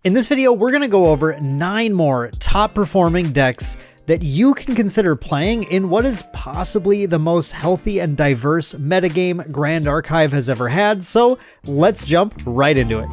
In this video, we're going to go over 9 more top performing decks that you can consider playing in what is possibly the most healthy and diverse metagame Grand Archive has ever had, so let's jump right into it.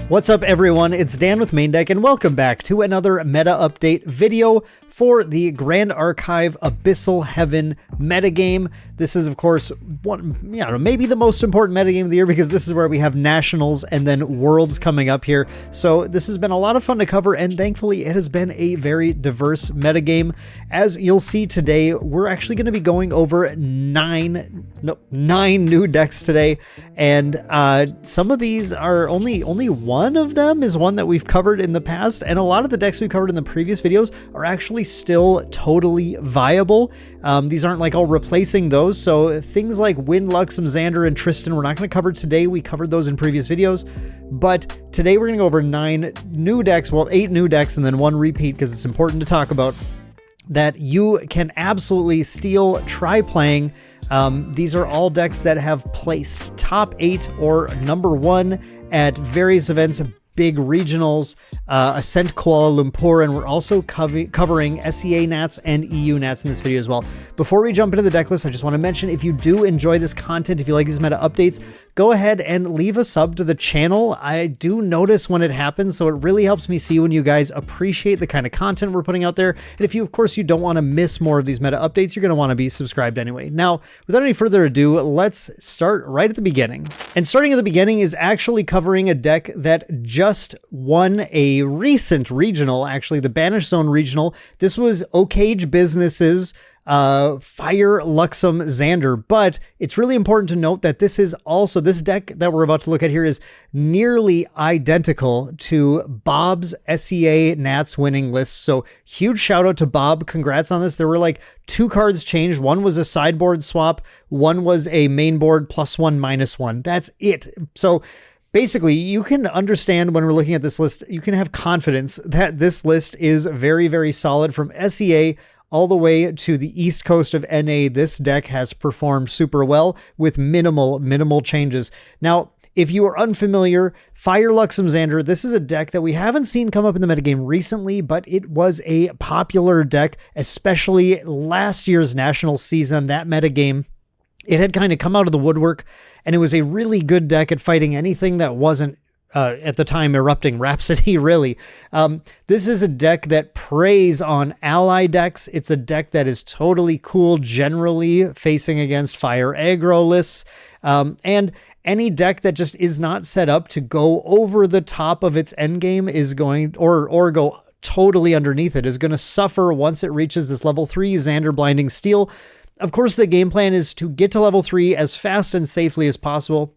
What's up everyone, it's Dan with Main Deck and welcome back to another meta update video for the Grand Archive Abyssal Heaven metagame. This is of course maybe the most important metagame of the year because this is where we have nationals and then worlds coming up here. So this has been a lot of fun to cover and thankfully it has been a very diverse metagame. As you'll see today, we're actually going to be going over 9 new decks today, and some of these are only one of them is one that we've covered in the past, and a lot of the decks we covered in the previous videos are actually still totally viable. These aren't like all replacing those, so things like Win, Luxem, Zander, and Tristan we're not going to cover today. We covered those in previous videos, but today we're going to go over 9 new decks, well 8 new decks and then 1 repeat because it's important to talk about, that you can absolutely steal, try playing. These are all decks that have placed top 8 or number 1 at various events, big regionals, Ascent Kuala Lumpur, and we're also covering SEA Nats and EU Nats in this video as well. Before we jump into the deck list, I just want to mention, if you do enjoy this content, if you like these meta updates, go ahead and leave a sub to the channel. I do notice when it happens, so it really helps me see when you guys appreciate the kind of content we're putting out there. And if you, of course, you don't want to miss more of these meta updates, you're going to want to be subscribed anyway. Now, without any further ado, let's start right at the beginning. And starting at the beginning is actually covering a deck that just won a recent regional, actually the Banish Zone regional. This was OkaygeBusiness's Fire Luxem Zander, but it's really important to note that this deck that we're about to look at here is nearly identical to Bob's SEA Nats winning list. So huge shout out to Bob. Congrats on this. There were like 2 cards changed. One was a sideboard swap. One was a main board +1 -1. That's it. So basically, you can understand when we're looking at this list, you can have confidence that this list is very, very solid from SEA all the way to the east coast of NA. This deck has performed super well with minimal changes. Now, if you are unfamiliar, Fire Luxem Zander, this is a deck that we haven't seen come up in the metagame recently, but it was a popular deck, especially last year's national season, that metagame. It had kind of come out of the woodwork, and it was a really good deck at fighting anything that wasn't, at the time, Erupting Rhapsody, really. This is a deck that preys on ally decks. It's a deck that is totally cool, generally facing against fire aggro lists, and any deck that just is not set up to go over the top of its endgame is going, or go totally underneath it, is going to suffer once it reaches this level 3 Zander Blinding Steel. Of course, the game plan is to get to level 3 as fast and safely as possible.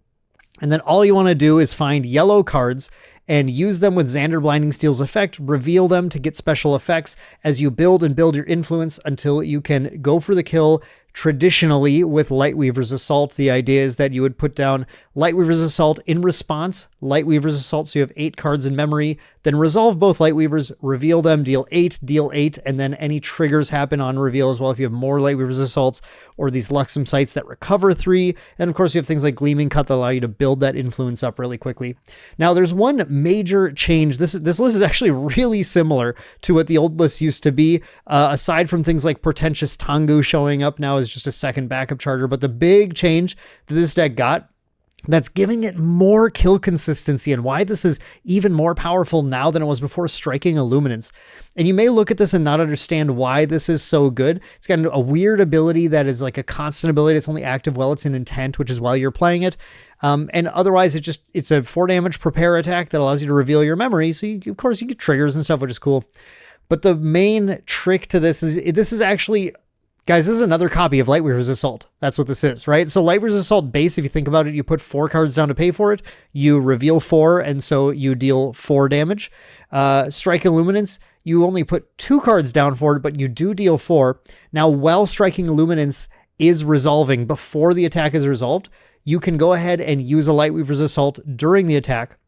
And then all you want to do is find yellow cards and use them with Zander Blinding Steel's effect, reveal them to get special effects as you build your influence until you can go for the kill. Traditionally, with Lightweaver's Assault, the idea is that you would put down Lightweaver's Assault in response, Lightweaver's Assault, so you have 8 cards in memory, then resolve both Lightweavers, reveal them, deal 8, and then any triggers happen on reveal as well if you have more Lightweaver's Assaults or these Luxem sites that recover 3. And of course, you have things like Gleaming Cut that allow you to build that influence up really quickly. Now, there's one major change. This list is actually really similar to what the old list used to be, aside from things like Portentous Tengu showing up now as just a second backup charger. But the big change that this deck got, that's giving it more kill consistency, and why this is even more powerful now than it was before, Striking Illuminance. And you may look at this and not understand why this is so good. It's got a weird ability that is like a constant ability. It's only active while it's in intent, which is while you're playing it. And otherwise, it's a 4 damage prepare attack that allows you to reveal your memory. So of course you get triggers and stuff, which is cool. But the main trick to this is actually, guys, this is another copy of Lightweaver's Assault. That's what this is, right? So Lightweaver's Assault base, if you think about it, you put 4 cards down to pay for it. You reveal 4, and so you deal 4 damage. Strike Illuminance, you only put 2 cards down for it, but you do deal 4. Now, while Striking Illuminance is resolving, before the attack is resolved, you can go ahead and use a Lightweaver's Assault during the attack,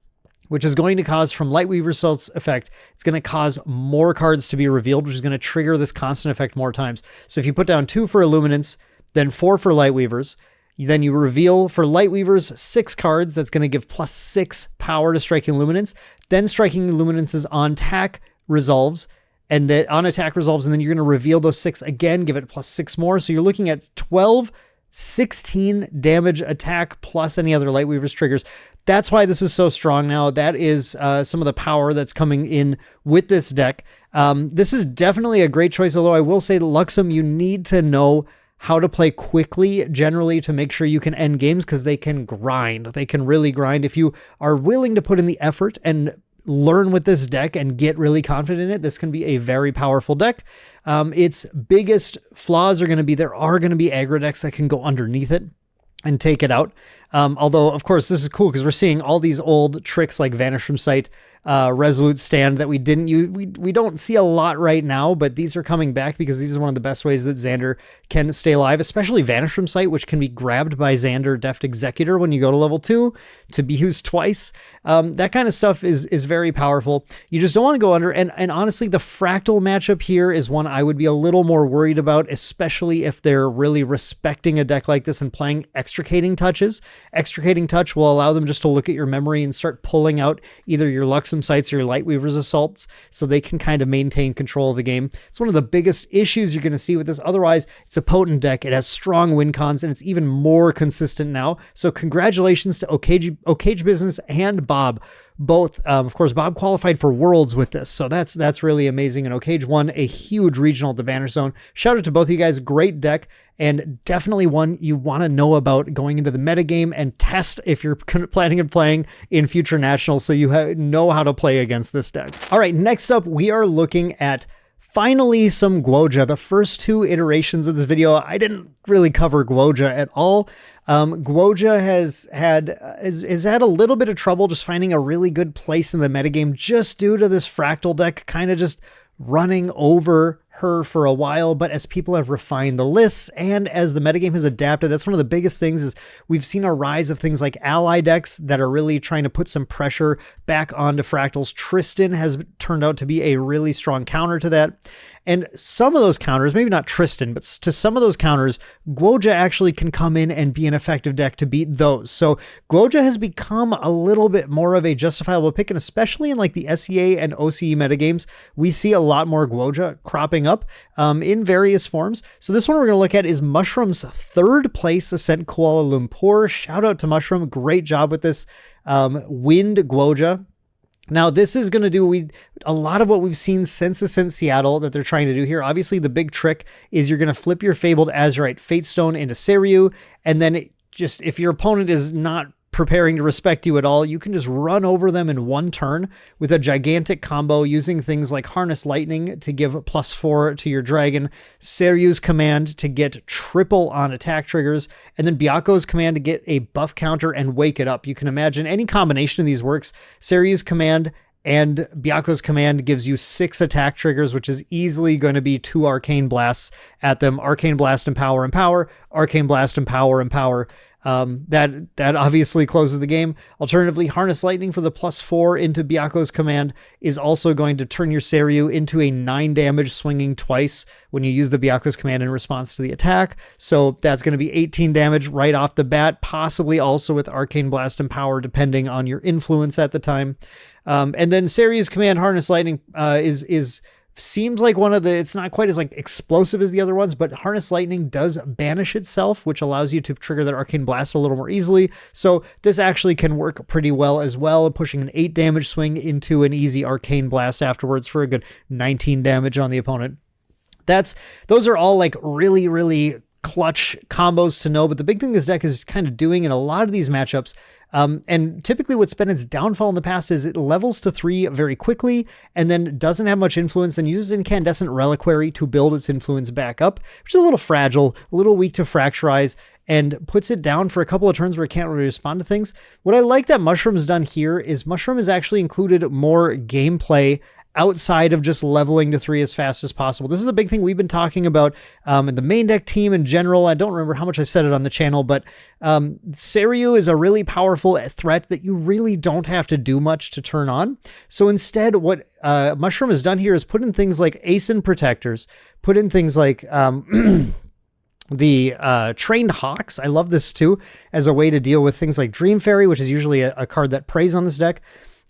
which is going to cause, from Lightweaver's Assault's effect, it's going to cause more cards to be revealed, which is going to trigger this constant effect more times. So if you put down 2 for Illuminance, then 4 for Lightweavers, Then you reveal for Lightweavers 6 cards. That's going to give +6 power to Striking Luminance. Then Striking Luminance's on attack resolves, and that on attack resolves, and then you're going to reveal those 6 again, give it +6 more. So you're looking at 12, 16 damage attack plus any other Lightweavers triggers. That's why this is so strong now. That is some of the power that's coming in with this deck. This is definitely a great choice, although I will say Luxem, you need to know how to play quickly generally to make sure you can end games, because they can grind. They can really grind. If you are willing to put in the effort and learn with this deck and get really confident in it, this can be a very powerful deck. Its biggest flaws are going to be there are going to be aggro decks that can go underneath it and take it out. Although, of course, this is cool because we're seeing all these old tricks like Vanish from Sight, Resolute Stand that we didn't use. We don't see a lot right now, but these are coming back because these are one of the best ways that Zander can stay alive, especially Vanish from Sight, which can be grabbed by Zander Deft Executor when you go to level 2 to be used twice. That kind of stuff is very powerful. You just don't want to go under. And honestly, the Fractal matchup here is one I would be a little more worried about, especially if they're really respecting a deck like this and playing Extricating Touches. Extricating Touch will allow them just to look at your memory and start pulling out either your Luxem Sights or your Lightweaver's Assaults, so they can kind of maintain control of the game. It's one of the biggest issues you're going to see with this. Otherwise, it's a potent deck. It has strong win cons, and it's even more consistent now. So congratulations to OkaygeBusiness and Bob. Both, of course, Bob qualified for Worlds with this, so that's really amazing. And Okage won a huge regional at the Banner Zone. Shout out to both of you guys. Great deck, and definitely one you want to know about going into the metagame and test if you're planning on playing in future nationals, so you know how to play against this deck. All right, next up, we are looking at finally some Guo Jia. The first 2 iterations of this video, I didn't really cover Guo Jia at all. Guo Jia has had a little bit of trouble just finding a really good place in the metagame, just due to this Fractal deck kind of just running over her for a while. But as people have refined the lists and as the metagame has adapted, that's one of the biggest things is we've seen a rise of things like ally decks that are really trying to put some pressure back onto Fractals. Tristan has turned out to be a really strong counter to that. And some of those counters, maybe not Tristan, but to some of those counters, Guo Jia actually can come in and be an effective deck to beat those. So Guo Jia has become a little bit more of a justifiable pick, and especially in like the SEA and OCE metagames, we see a lot more Guo Jia cropping up in various forms. So this one we're going to look at is Mushroom's 3rd place Ascent Kuala Lumpur. Shout out to Mushroom. Great job with this Wind Guo Jia. Now, this is going to do a lot of what we've seen since Ascent Seattle that they're trying to do here. Obviously, the big trick is you're going to flip your Fabled Azurite Fatestone into Seiryuu, and then if your opponent is not preparing to respect you at all, you can just run over them in one turn with a gigantic combo using things like Harness Lightning to give +4 to your dragon, Seiryuu's Command to get triple on attack triggers, and then Byaku's Command to get a buff counter and wake it up. You can imagine any combination of these works. Seiryuu's Command and Byaku's Command gives you 6 attack triggers, which is easily going to be 2 Arcane Blasts at them. Arcane Blast and Power, Arcane Blast and Power. That obviously closes the game. Alternatively, Harness Lightning for the +4 into Byaku's Command is also going to turn your Seiryuu into a 9 damage swinging twice when you use the Byaku's Command in response to the attack. So that's going to be 18 damage right off the bat, possibly also with Arcane Blast and Power, depending on your influence at the time. And then Seiryuu's Command Harness Lightning seems like it's not quite as like explosive as the other ones, but Harness Lightning does banish itself, which allows you to trigger that Arcane Blast a little more easily. So this actually can work pretty well as well, pushing an 8 damage swing into an easy Arcane Blast afterwards for a good 19 damage on the opponent. Those are all like really, really clutch combos to know, but the big thing this deck is kind of doing in a lot of these matchups, and typically what's been its downfall in the past is it levels to 3 very quickly and then doesn't have much influence, then uses Incandescent Reliquary to build its influence back up, which is a little fragile, a little weak to Fracturize, and puts it down for a couple of turns where it can't really respond to things. What I like that Mushroom's done here is Mushroom has actually included more gameplay outside of just leveling to 3 as fast as possible. This is a big thing we've been talking about in the main deck team in general. I don't remember how much I've said it on the channel, but Seiryuu is a really powerful threat that you really don't have to do much to turn on. So instead, what Mushroom has done here is put in things like Ace and Protectors, put in things like The Trained Hawks, I love this too, as a way to deal with things like Dream Fairy, which is usually a card that preys on this deck.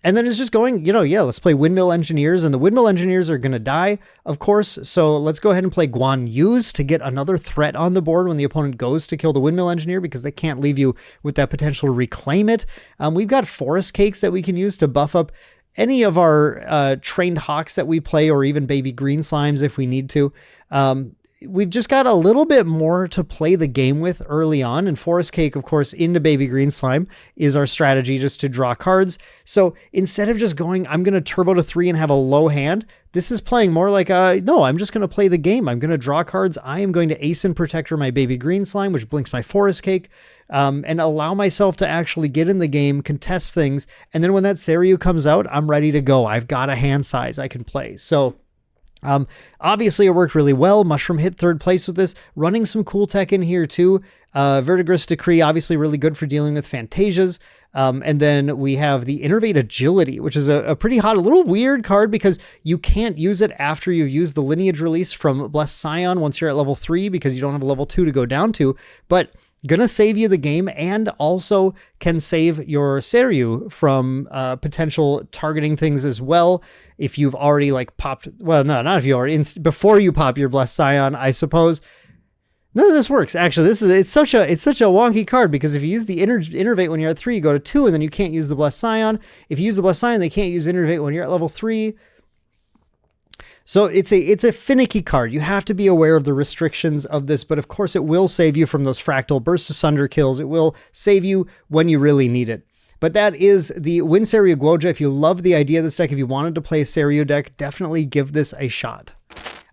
And then it's just going, yeah, let's play Windmill Engineers, and the Windmill Engineers are going to die, of course, so let's go ahead and play Guan Yu's to get another threat on the board when the opponent goes to kill the Windmill Engineer, because they can't leave you with that potential to reclaim it. We've got Forest Cakes that we can use to buff up any of our Trained Hawks that we play, or even Baby Green Slimes if we need to. We've just got a little bit more to play the game with early on, and Forest Cake, of course, into Baby Green Slime is our strategy, just to draw cards. So instead of just going, I'm going to turbo to 3 and have a low hand, this is playing more like, no, I'm just going to play the game. I'm going to draw cards. I am going to Ace and Protector my Baby Green Slime, which blinks my Forest Cake, and allow myself to actually get in the game, contest things, and then when that Seiryuu comes out, I'm ready to go. I've got a hand size I can play. So obviously it worked really well. Mushroom hit 3rd place with this, running some cool tech in here too. Verdigris Decree, obviously really good for dealing with Phantasias. And then we have the Innervate Agility, which is a pretty hot, a little weird card because you can't use it after you've used the Lineage release from Blessed Scion once you're at level 3 because you don't have a level 2 to go down to, but gonna save you the game, and also can save your Seiryuu from potential targeting things as well. If you've already like popped, well, no, not if you already, before you pop your Blessed Scion, I suppose. None of this works. Actually, it's such a wonky card, because if you use the Innervate when you're at 3, you go to 2, and then you can't use the Blessed Scion. If you use the Blessed Scion, they can't use Innervate when you're at level 3. So it's a finicky card. You have to be aware of the restrictions of this, but of course it will save you from those Fractal Burst Asunder kills. It will save you when you really need it. But that is the Win Seiryuu Guo Jia. If you love the idea of this deck, if you wanted to play a Seiryuu deck, definitely give this a shot.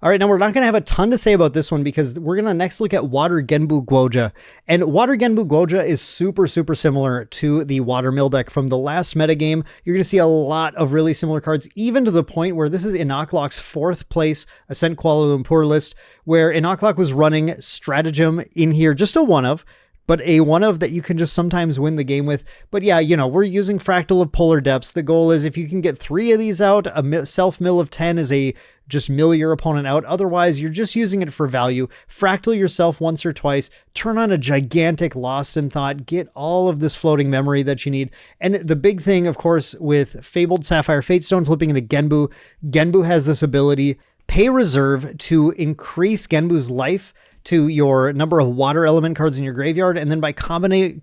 All right, now we're not going to have a ton to say about this one because we're going to next look at Water Genbu Guo Jia. And Water Genbu Guo Jia is super similar to the Water Mill deck from the last metagame. You're going to see a lot of really similar cards, even to the point where this is Inoklok's 4th place Ascent Kuala Lumpur list, where Inoklok was running Stratagem in here, just a one of, but a one of that you can just sometimes win the game with. But yeah, we're using Fractal of Polar Depths. The goal is if you can get 3 of these out, a self-mill of 10 is a just mill your opponent out. Otherwise, you're just using it for value. Fractal yourself once or twice, turn on a gigantic Lost in Thought, get all of this floating memory that you need. And the big thing, of course, with Fabled Sapphire Fatestone flipping into Genbu, Genbu has this ability, pay reserve to increase Genbu's life to your number of water element cards in your graveyard, and then by comboing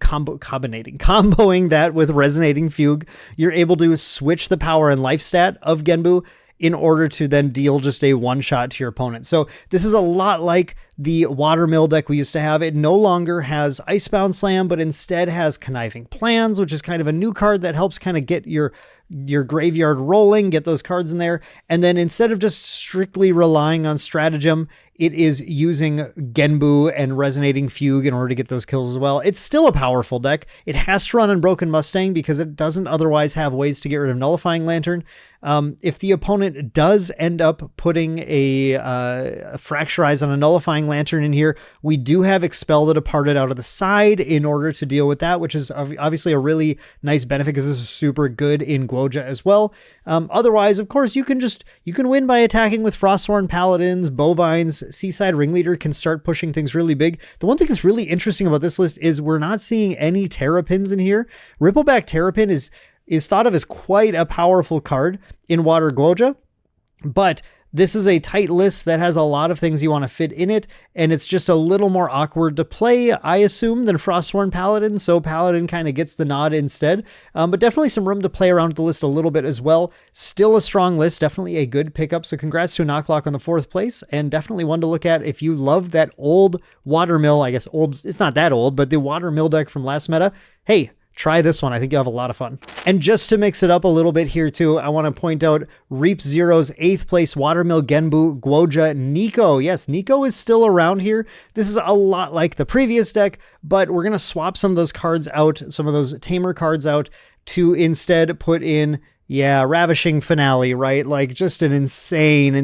that with Resonating Fugue, you're able to switch the power and life stat of Genbu in order to then deal just a one-shot to your opponent. So this is a lot like the Watermill deck we used to have. It no longer has Icebound Slam, but instead has Conniving Plans, which is kind of a new card that helps kind of get your graveyard rolling, get those cards in there. And then instead of just strictly relying on Stratagem, it is using Genbu and Resonating Fugue in order to get those kills as well. It's still a powerful deck. It has to run Unbroken Mustang because it doesn't otherwise have ways to get rid of Nullifying Lantern. If the opponent does end up putting a Fracturize on a Nullifying Lantern in here, we do have Expel the Departed out of the side in order to deal with that, which is obviously a really nice benefit because this is super good in Guo Jia as well. Otherwise, of course, you can win by attacking with Frostborn Paladins, Bovines. Seaside Ringleader can start pushing things really big. The one thing that's really interesting about this list is we're not seeing any Terrapins in here. Rippleback Terrapin is thought of as quite a powerful card in Water Guo Jia, but this is a tight list that has a lot of things you want to fit in it, and it's just a little more awkward to play, I assume, than Frostborn Paladin, so Paladin kind of gets the nod instead, but definitely some room to play around with the list a little bit as well. Still a strong list, definitely a good pickup, so congrats to Inoklok on the 4th place, and definitely one to look at if you love that old Watermill, I guess old, it's not that old, but the Watermill deck from last meta. Hey, try this one. I think you'll have a lot of fun. And just to mix it up a little bit here too, I want to point out Reap Zero's 8th place Watermill Genbu Guo Jia Nico. Yes, Nico is still around here. This is a lot like the previous deck, but we're going to swap some of those cards out, some of those Tamer cards out, to instead put in, yeah, Ravishing Finale, right? Like just an insane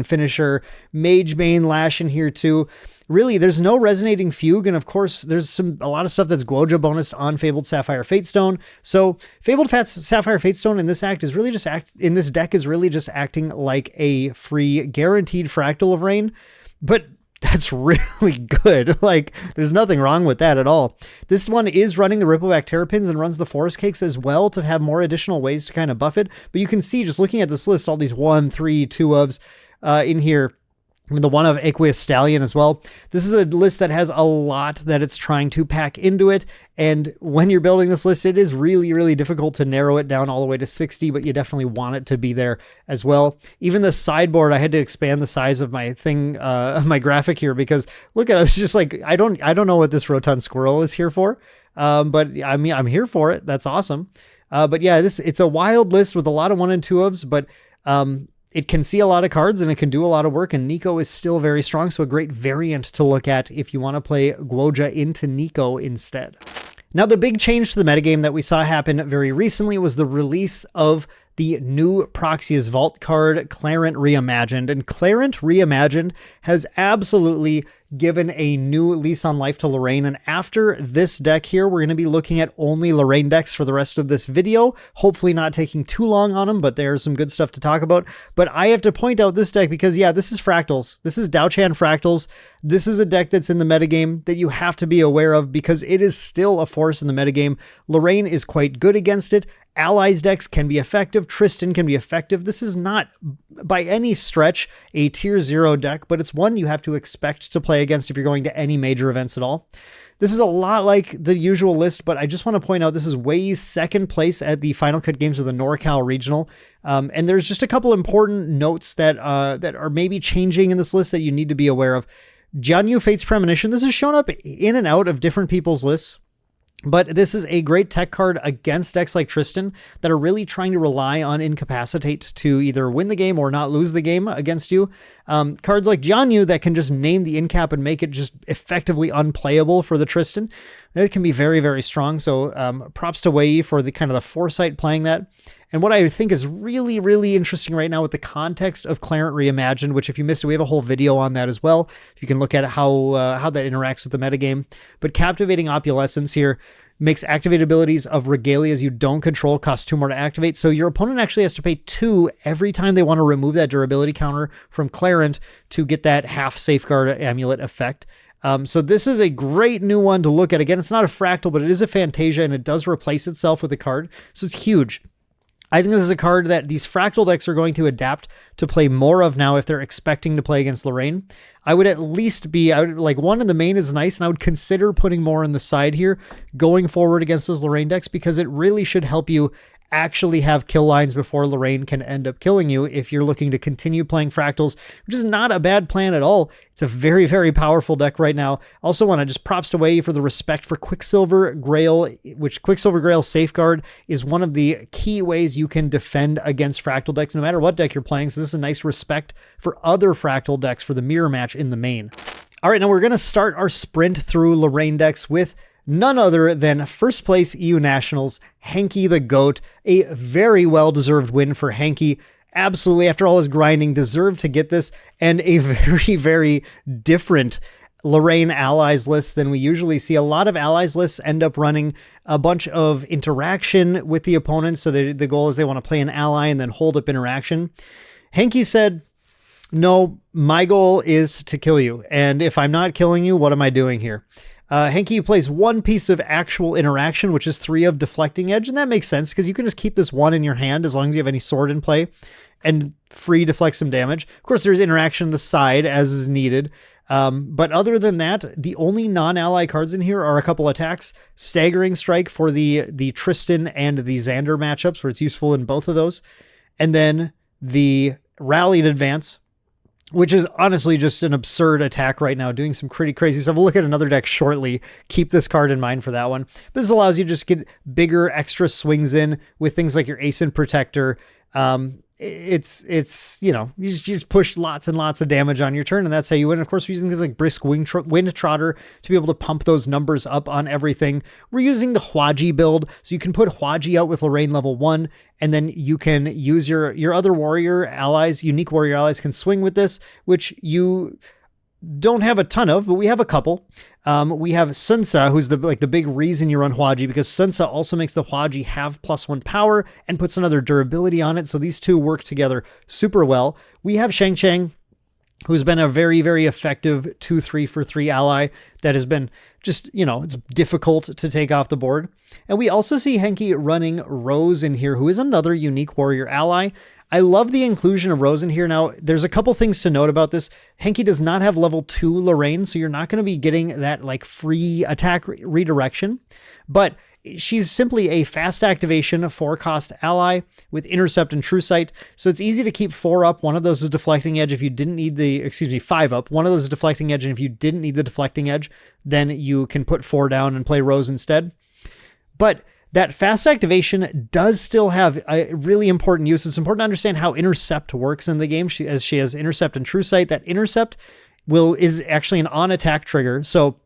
finisher. Magebane Lash in here too. Really, there's no Resonating Fugue, and of course, there's a lot of stuff that's Guo Jia bonus on Fabled Sapphire Fatestone. So, Fabled Sapphire Fatestone in this act is really just in this deck is really just acting like a free guaranteed Fractal of Rain. But that's really good. Like, there's nothing wrong with that at all. This one is running the Rippleback Terrapins and runs the Forest Cakes as well to have more additional ways to kind of buff it. But you can see, just looking at this list, all these 1, 3, 2 ofs in here. The one of Aqueous Stallion as well. This is a list that has a lot that it's trying to pack into it. And when you're building this list, it is really, really difficult to narrow it down all the way to 60, but you definitely want it to be there as well. Even the sideboard, I had to expand the size of my thing, my graphic here, because look at it. It's just like, I don't know what this Rotund Squirrel is here for. But I mean, I'm here for it. That's awesome. But yeah, it's a wild list with a lot of 1 and 2 ofs, but, it can see a lot of cards and it can do a lot of work, and Nico is still very strong, so a great variant to look at if you want to play Guo Jia into Nico instead. Now, the big change to the metagame that we saw happen very recently was the release of the new Proxia's Vault card, Clarent Reimagined. And Clarent Reimagined has absolutely given a new lease on life to Lorraine. And after this deck here, we're going to be looking at only Lorraine decks for the rest of this video. Hopefully not taking too long on them, but there's some good stuff to talk about. But I have to point out this deck because, yeah, this is Fractals. This is Dao-Chan Fractals. This is a deck that's in the metagame that you have to be aware of because it is still a force in the metagame. Lorraine is quite good against it. Allies decks can be effective. Tristan can be effective. This is not by any stretch a tier 0 deck, but it's one you have to expect to play against if you're going to any major events at all. This is a lot like the usual list, but I just want to point out this is Wei's second place at the Final Cut Games of the NorCal Regional. And there's just a couple important notes that are maybe changing in this list that you need to be aware of. Jianyu Fate's Premonition. This has shown up in and out of different people's lists. But this is a great tech card against decks like Tristan that are really trying to rely on Incapacitate to either win the game or not lose the game against you. Cards like Jianyu that can just name the Incap and make it just effectively unplayable for the Tristan. That can be very, very strong. So props to Wei for the kind of the foresight playing that. And what I think is really, really interesting right now with the context of Clarent Reimagined, which if you missed it, we have a whole video on that as well. You can look at how that interacts with the metagame. But Captivating Opulescence here makes activated abilities of Regalias you don't control cost 2 more to activate. So your opponent actually has to pay 2 every time they want to remove that durability counter from Clarent to get that half safeguard amulet effect. So this is a great new one to look at. Again, it's not a fractal, but it is a Fantasia, and it does replace itself with a card. So it's huge. I think this is a card that these fractal decks are going to adapt to play more of now if they're expecting to play against Lorraine. I would at least be, like 1 in the main is nice, and I would consider putting more on the side here going forward against those Lorraine decks because it really should help you actually have kill lines before Lorraine can end up killing you if you're looking to continue playing Fractals, which is not a bad plan at all. It's a very, very powerful deck right now. Also want to just props to Wei for the respect for Quicksilver Grail, which Quicksilver Grail Safeguard is one of the key ways you can defend against Fractal decks, no matter what deck you're playing. So this is a nice respect for other Fractal decks for the mirror match in the main. All right, now we're going to start our sprint through Lorraine decks with none other than first place EU Nationals, Hanky the GOAT. A very well-deserved win for Hanky. Absolutely, after all his grinding, deserved to get this, and a very, very different Lorraine Allies list than we usually see. A lot of Allies lists end up running a bunch of interaction with the opponent, so the goal is they want to play an ally and then hold up interaction. Hanky said, no, my goal is to kill you, and if I'm not killing you, what am I doing here? Hanky plays 1 piece of actual interaction, which is 3 of Deflecting Edge, and that makes sense because you can just keep this 1 in your hand as long as you have any sword in play and free deflect some damage. Of course, there's interaction on the side as is needed, but other than that, the only non-ally cards in here are a couple attacks. Staggering Strike for the Tristan and the Zander matchups, where it's useful in both of those, and then the Rallied Advance, which is honestly just an absurd attack right now, doing some pretty crazy stuff. We'll look at another deck shortly. Keep this card in mind for that one. But this allows you to just get bigger extra swings in with things like your Ascent Protector. It's you know, you just push lots and lots of damage on your turn, and that's how you win. Of course, we're using things like Brisk Wind Trotter to be able to pump those numbers up on everything. We're using the Huaji build, so you can put Huaji out with Lorraine level 1, and then you can use your other warrior allies, unique warrior allies can swing with this, which you don't have a ton of, but we have a couple. We have Sunsa, who's the big reason you run Huaji, because Sunsa also makes the Huaji have +1 power and puts another durability on it. So these two work together super well. We have Shang Chang, who's been a very, very effective 2-3 for 3 ally that has been just, it's difficult to take off the board. And we also see Henki running Rose in here, who is another unique warrior ally. I love the inclusion of Rose in here. Now, there's a couple things to note about this. Henki does not have level 2 Lorraine, so you're not going to be getting that like free attack redirection, but she's simply a fast activation 4-cost ally with Intercept and True Sight. So it's easy to keep 4 up. One of those is Deflecting Edge if you didn't need 5 up. One of those is Deflecting Edge, and if you didn't need the Deflecting Edge, then you can put 4 down and play Rose instead. But that fast activation does still have a really important use. It's important to understand how Intercept works in the game. As she has Intercept and True Sight, that Intercept is actually an on-attack trigger. So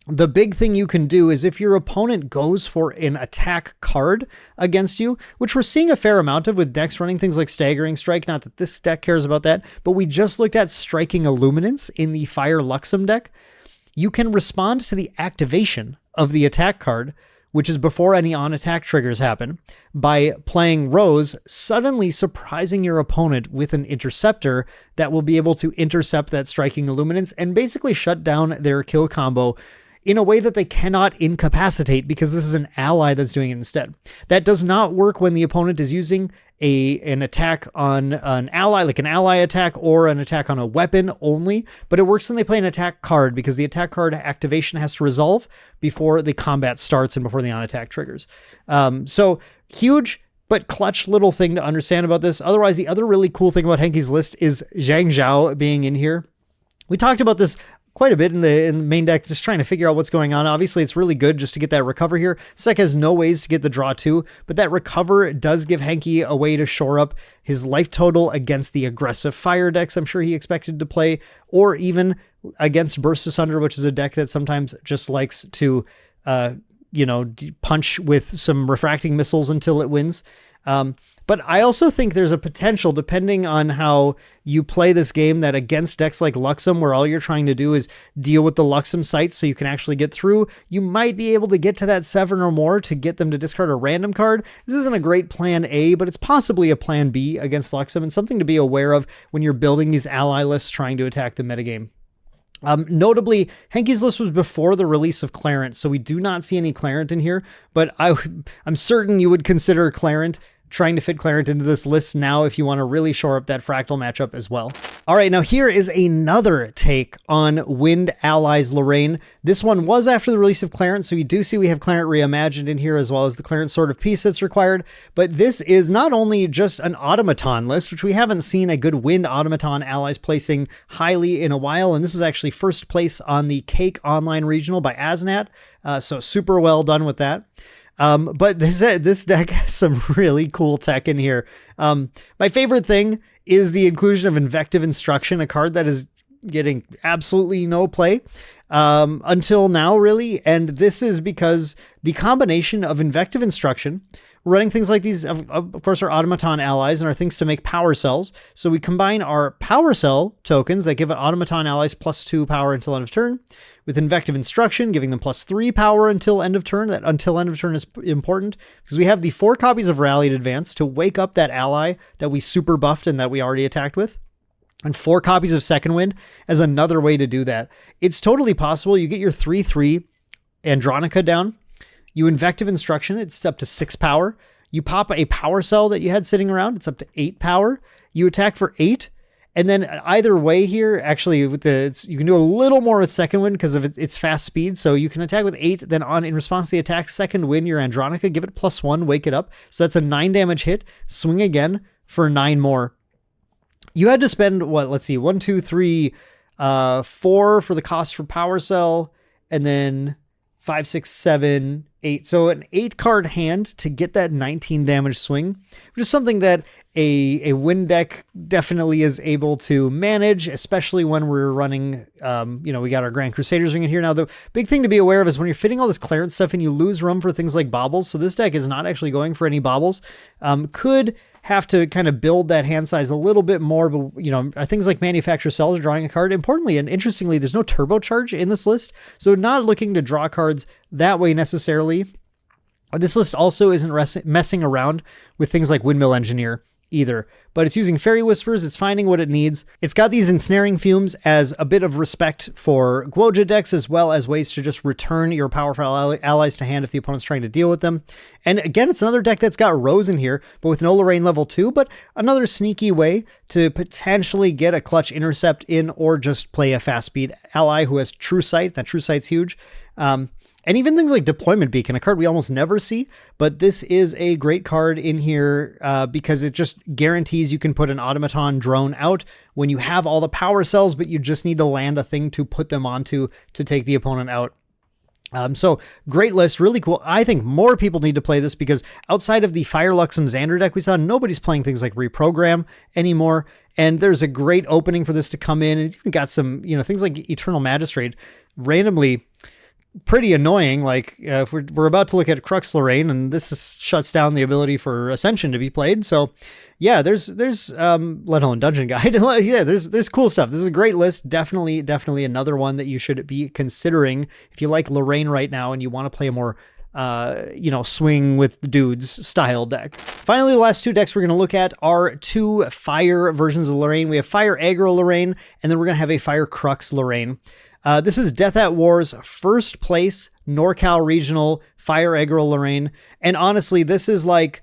the big thing you can do is if your opponent goes for an attack card against you, which we're seeing a fair amount of with decks running things like Staggering Strike, not that this deck cares about that, but we just looked at Striking Illuminance in the Fire Luxem deck, you can respond to the activation of the attack card, which is before any on-attack triggers happen, by playing Rose, suddenly surprising your opponent with an Interceptor that will be able to intercept that Striking Illuminance and basically shut down their kill combo in a way that they cannot incapacitate, because this is an ally that's doing it instead. That does not work when the opponent is using an attack on an ally, like an ally attack or an attack on a weapon only, but it works when they play an attack card, because the attack card activation has to resolve before the combat starts and before the on-attack triggers. So huge but clutch little thing to understand about this. Otherwise, the other really cool thing about Henki's list is Zhang Zhao being in here. We talked about this quite a bit in the main deck, just trying to figure out what's going on. Obviously, it's really good just to get that recover here. This deck has no ways to get the draw too, but that recover does give Henki a way to shore up his life total against the aggressive fire decks I'm sure he expected to play, or even against Burst Asunder, which is a deck that sometimes just likes to, punch with some refracting missiles until it wins. But I also think there's a potential, depending on how you play this game, that against decks like Luxem, where all you're trying to do is deal with the Luxem sites so you can actually get through, you might be able to get to that 7 or more to get them to discard a random card. This isn't a great plan A, but it's possibly a plan B against Luxem, and something to be aware of when you're building these ally lists trying to attack the metagame. Notably, Henki's list was before the release of Clarent, so we do not see any Clarent in here, but I'm certain you would consider Clarent, trying to fit Clarent into this list now if you want to really shore up that Fractal matchup as well. All right, now here is another take on Wind Allies Lorraine. This one was after the release of Clarent, so you do see we have Clarent Reimagined in here, as well as the Clarent Sword of Peace that's required, but this is not only just an Automaton list, which we haven't seen a good Wind Automaton allies placing highly in a while, and this is actually first place on the Cake Online Regional by Asnat, so super well done with that. But this deck has some really cool tech in here. My favorite thing is the inclusion of Invective Instruction, a card that is getting absolutely no play until now, really. And this is because the combination of Invective Instruction, running things like these, of course, our Automaton allies and our things to make power cells. So we combine our power cell tokens that give Automaton allies +2 power until end of turn, with Invective Instruction, giving them +3 power until end of turn. That until end of turn is important because we have the 4 copies of Rallied Advance to wake up that ally that we super buffed and that we already attacked with, and 4 copies of Second Wind as another way to do that. It's totally possible. You get your 3/3 Andronica down, you Invective Instruction, it's up to 6 power. You pop a power cell that you had sitting around, it's up to 8 power. You attack for 8. And then either way here, actually, with you can do a little more with Second Wind because of its fast speed. So you can attack with 8, then in response to the attack, Second Wind your Andronica, give it +1, wake it up. So that's a 9 damage hit, swing again for 9 more. You had to spend, 1, 2, 3, 4 for the cost for Power Cell, and then 5, 6, 7, 8. So an 8-card hand to get that 19 damage swing, which is something that a Wind deck definitely is able to manage, especially when we're running, we got our Grand Crusaders ring in here. Now, the big thing to be aware of is when you're fitting all this Clarent stuff and you lose room for things like baubles. So this deck is not actually going for any baubles. Could have to kind of build that hand size a little bit more, but things like Manufacture Cells, drawing a card. Importantly and interestingly, there's no turbocharge in this list, so not looking to draw cards that way necessarily. This list also isn't messing around with things like Windmill Engineer either. But it's using Fairy Whispers, it's finding what it needs. It's got these Ensnaring Fumes as a bit of respect for Guo Jia decks, as well as ways to just return your powerful allies to hand if the opponent's trying to deal with them. And again, it's another deck that's got Rose in here, but with no Lorraine level 2, but another sneaky way to potentially get a clutch intercept in, or just play a fast speed ally who has True Sight. That True Sight's huge. And even things like Deployment Beacon, a card we almost never see, but this is a great card in here because it just guarantees you can put an Automaton drone out when you have all the power cells, but you just need to land a thing to put them onto to take the opponent out. So great list, really cool. I think more people need to play this because outside of the Fire Luxem Zander deck we saw, nobody's playing things like Reprogram anymore. And there's a great opening for this to come in. And it's even got some, things like Eternal Magistrate randomly pretty annoying. Like if we're about to look at Crux Lorraine, and this shuts down the ability for Ascension to be played. So yeah, there's let alone Dungeon Guide. Yeah, there's cool stuff. This is a great list. Definitely another one that you should be considering if you like Lorraine right now and you want to play a more swing with the dudes style deck. Finally, the last two decks we're going to look at are two fire versions of Lorraine. We have Fire Aggro Lorraine, and then we're going to have a Fire Crux Lorraine. This is Death at War's first place NorCal Regional Fire Aggro Lorraine. And honestly, this is like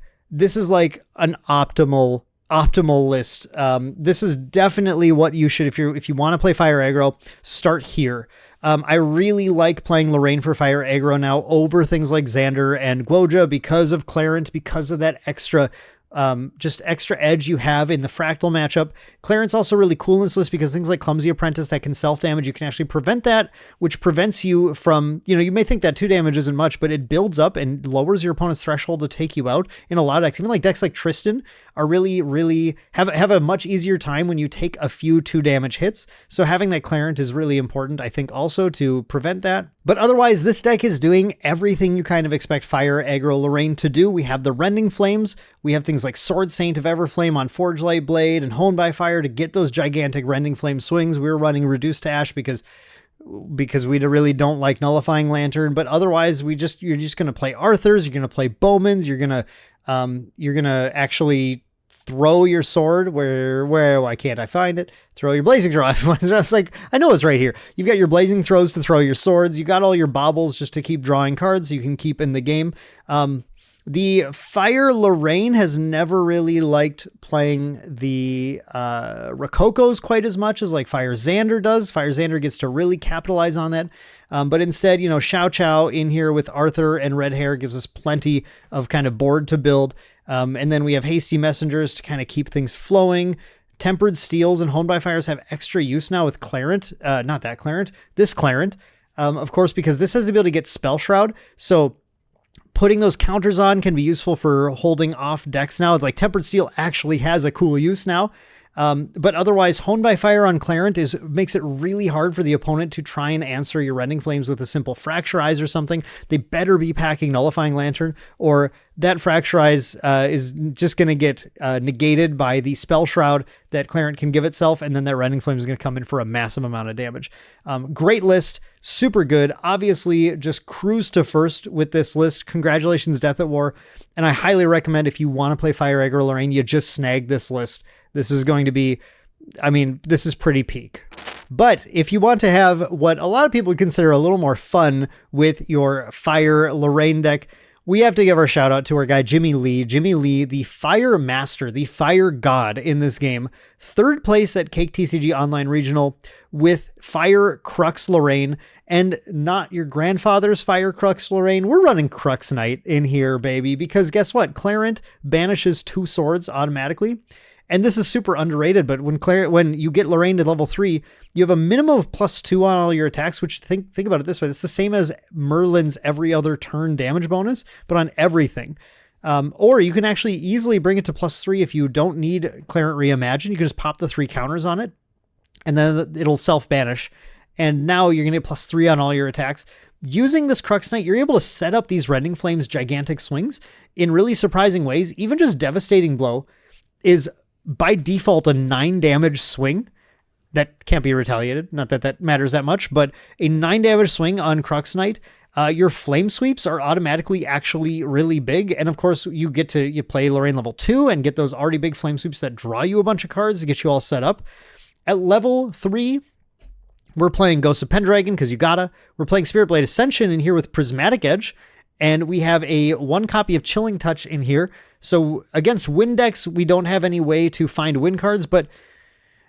an optimal list. This is definitely what you should, if you want to play Fire Aggro, start here. I really like playing Lorraine for Fire Aggro now over things like Zander and Guo Jia because of Clarent, because of that extra edge you have in the Fractal matchup. Clarent's also really cool in this list because things like Clumsy Apprentice that can self-damage, you can actually prevent that, which prevents you from, you may think that 2 damage isn't much, but it builds up and lowers your opponent's threshold to take you out in a lot of decks. Even like decks like Tristan are really have a much easier time when you take a few 2 damage hits. So having that Clarent is really important, I think, also to prevent that. But otherwise, this deck is doing everything you kind of expect Fire Aggro Lorraine to do. We have the Rending Flames. We have things like Sword Saint of Everflame on Forge Light Blade and Honed by Fire to get those gigantic Rending Flame swings. We were running Reduced to Ash because we really don't like Nullifying Lantern. But otherwise, you're just going to play Arthurs. You're going to play Bowmans. You're going to actually throw your sword why can't I find it? Throw your Blazing Throw. It's like, I know it's right here. You've got your Blazing Throws to throw your swords. You got all your baubles just to keep drawing cards so you can keep in the game. The Fire Lorraine has never really liked playing the Rokokos quite as much as like Fire Zander does. Fire Zander gets to really capitalize on that. But instead, Xiao Chao in here with Arthur and Red Hair gives us plenty of kind of board to build. And then we have Hasty Messengers to kind of keep things flowing. Tempered Steels and Honed by Fires have extra use now with Clarent. Not that Clarent, this Clarent. Of course, because this has the ability to get Spell Shroud. So putting those counters on can be useful for holding off decks now. It's like Tempered Steel actually has a cool use now. But otherwise, Honed by Fire on Clarent makes it really hard for the opponent to try and answer your Rending Flames with a simple Fracturize or something. They better be packing Nullifying Lantern, or that Fracturize is just going to get negated by the Spell Shroud that Clarent can give itself, and then that Rending Flame is going to come in for a massive amount of damage. Great list, super good. Obviously, just cruise to first with this list. Congratulations, Death at War. And I highly recommend, if you want to play Fire Aggro Lorraine, you just snag this list. This is going to be, this is pretty peak. But if you want to have what a lot of people would consider a little more fun with your Fire Lorraine deck, we have to give our shout out to our guy, Jimmy Lee. Jimmy Lee, the Fire Master, the Fire God in this game. 3rd place at Cake TCG Online Regional with Fire Crux Lorraine, and not your grandfather's Fire Crux Lorraine. We're running Crux Night in here, baby, because guess what? Clarent banishes 2 swords automatically. And this is super underrated, but when you get Lorraine to level 3, you have a minimum of +2 on all your attacks, which think about it this way. It's the same as Merlin's every other turn damage bonus, but on everything. Or you can actually easily bring it to +3 if you don't need Clarent Reimagine. You can just pop the 3 counters on it, and then it'll self-banish. And now you're going to get +3 on all your attacks. Using this Crux Knight, you're able to set up these Rending Flames gigantic swings in really surprising ways. Even just Devastating Blow is by default a 9 damage swing that can't be retaliated. Not that that matters that much, but a 9 damage swing on Crux Knight your flame sweeps are automatically actually really big. And of course, you play Lorraine level 2 and get those already big flame sweeps that draw you a bunch of cards to get you all set up. At level 3, we're playing Ghost of Pendragon because you gotta. We're playing Spirit Blade Ascension in here with Prismatic Edge. And we have a 1 copy of Chilling Touch in here. So against win decks, we don't have any way to find win cards, but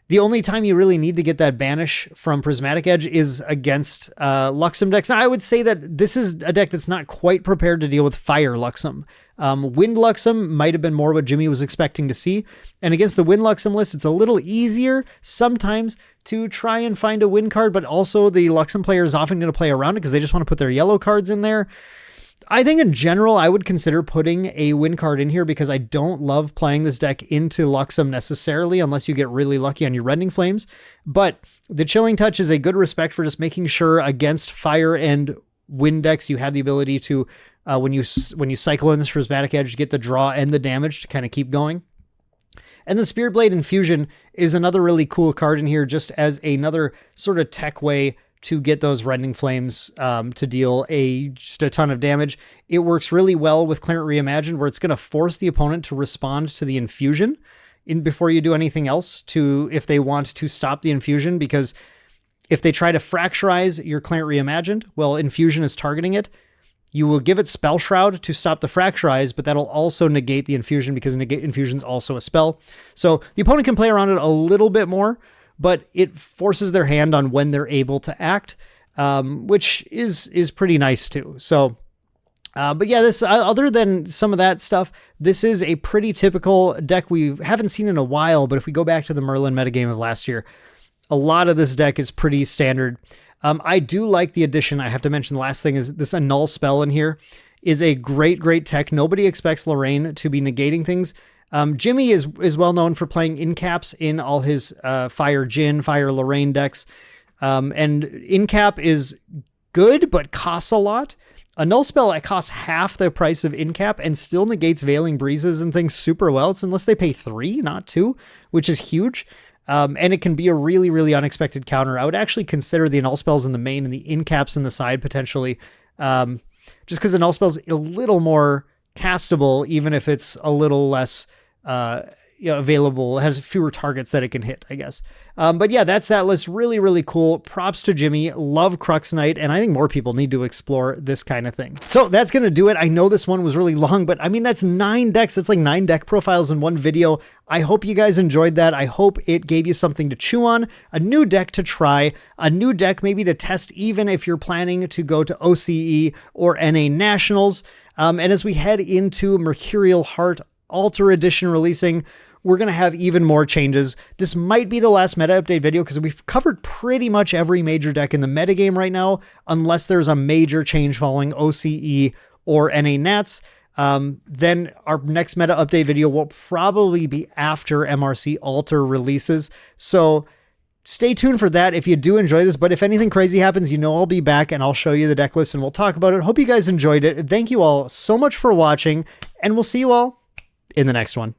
the only time you really need to get that Banish from Prismatic Edge is against Luxem decks. Now, I would say that this is a deck that's not quite prepared to deal with Fire Luxem. Wind Luxem might have been more what Jimmy was expecting to see. And against the Wind Luxem list, it's a little easier sometimes to try and find a win card, but also the Luxem player is often going to play around it because they just want to put their yellow cards in there. I think in general, I would consider putting a win card in here because I don't love playing this deck into Luxem necessarily unless you get really lucky on your Rending Flames. But the Chilling Touch is a good respect for just making sure against fire and wind decks, you have the ability to, when you cycle in this Prismatic Edge, get the draw and the damage to kind of keep going. And the Spirit Blade Infusion is another really cool card in here just as another sort of tech way to get those Rending Flames to deal just a ton of damage. It works really well with Clarent Reimagined, where it's going to force the opponent to respond to the infusion before you do anything else if they want to stop the infusion, because if they try to fracturize your Clarent Reimagined, well, infusion is targeting it. You will give it Spell Shroud to stop the fracturize, but that'll also negate the infusion because infusion is also a spell. So the opponent can play around it a little bit more, but it forces their hand on when they're able to act, which is pretty nice too. So, but yeah, this other than some of that stuff, this is a pretty typical deck we haven't seen in a while. But if we go back to the Merlin metagame of last year, a lot of this deck is pretty standard. I do like the addition. I have to mention the last thing is this Annul spell in here is a great tech. Nobody expects Lorraine to be negating things. Jimmy is well known for playing Incaps in all his Fire Jin, Fire Lorraine decks. And Incap is good, but costs a lot. A null spell that costs half the price of Incap and still negates Veiling Breezes and things super well. It's unless they pay 3, not 2, which is huge. And it can be a really unexpected counter. I would actually consider the Annul spells in the main and the Incaps in the side potentially. Just because the Annul spell's a little more castable, even if it's a little less available, has fewer targets that it can hit, I guess. But yeah, that's that list. Really cool. Props to Jimmy. Love Crux Knight, and I think more people need to explore this kind of thing. So that's going to do it. I know this one was really long, but I mean, that's 9 decks. That's like 9 deck profiles in one video. I hope you guys enjoyed that. I hope it gave you something to chew on, a new deck to try, a new deck maybe to test, even if you're planning to go to OCE or NA Nationals. And as we head into Mercurial Heart Alter Edition releasing, we're going to have even more changes. This might be the last meta update video because we've covered pretty much every major deck in the metagame right now, unless there's a major change following OCE or NA Nats. Then our next meta update video will probably be after MRC Alter releases. So stay tuned for that if you do enjoy this. But if anything crazy happens, I'll be back and I'll show you the deck list and we'll talk about it. Hope you guys enjoyed it. Thank you all so much for watching, and we'll see you all in the next one.